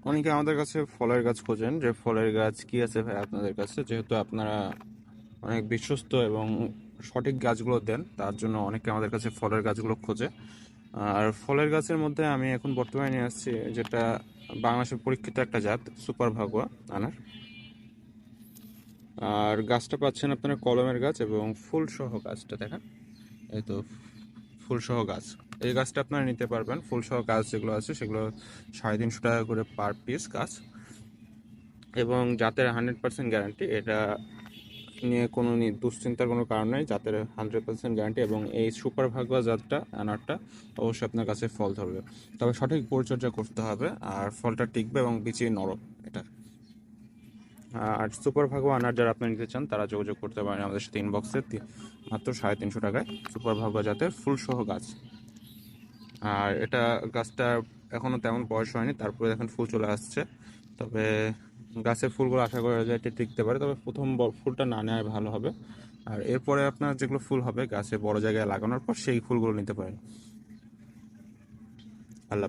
অনেকে আমাদের কাছে ফলের গাছ খোঁজেন, যে ফলের গাছ কি আছে ভাই আপনাদের কাছে, যেহেতু আপনারা অনেক বিশ্বস্ত এবং সঠিক গাছগুলো দেন, তার জন্য অনেকে আমাদের কাছে ফলের গাছগুলো খোঁজে। আর ফলের গাছের মধ্যে আমি এখন বর্তমানে নিয়ে আসছি যেটা বাংলাদেশের পরীক্ষিত একটা জাত, সুপার ভাগোয়া আনার। আর গাছটা পাচ্ছেন আপনারা কলমের গাছ এবং ফুল সহ গাছটা দেখেন, এই তো ফুল সহ গাছ। এই গাছটা আপনারা নিতে পারবেন, ফুল সহ গাছ যেগুলো আছে সেগুলো 350 টাকা করে পার পিস গাছ, এবং জাতের 100% গ্যারান্টি। এটা নিয়ে কোনো দুশ্চিন্তার কোনো কারণ নেই, জাতের 100% গ্যারান্টি। এবং এই সুপার ভাগোয়া জাতটা আনারটা অবশ্যই আপনার কাছে ফল ধরবে, তবে সঠিক পরিচর্যা করতে হবে আর ফলটা টিকবে এবং বিচি নরম এটা। আর সুপার ভাগোয়া আনার যারা আপনি নিতে চান তারা যোগাযোগ করতে পারেন আমাদের সাথে ইনবক্সে, মাত্র 350 টাকায় সুপার ভাগোয়া জাতের ফুল সহ গাছ। আর এটা গাছটা এখনো তেমন বয়স হয়নি, তারপরে এখন ফুল চলে আসছে। তবে গাছের ফুলগুলো আশা করা যায় এটা টিকতে পারে, তবে প্রথম ফুলটা না নেওয়াই ভালো হবে। আর এরপরে আপনার যেগুলো ফুল হবে গাছে বড় জায়গায় লাগানোর পর সেই ফুলগুলো নিতে পারেন। আল্লাহ।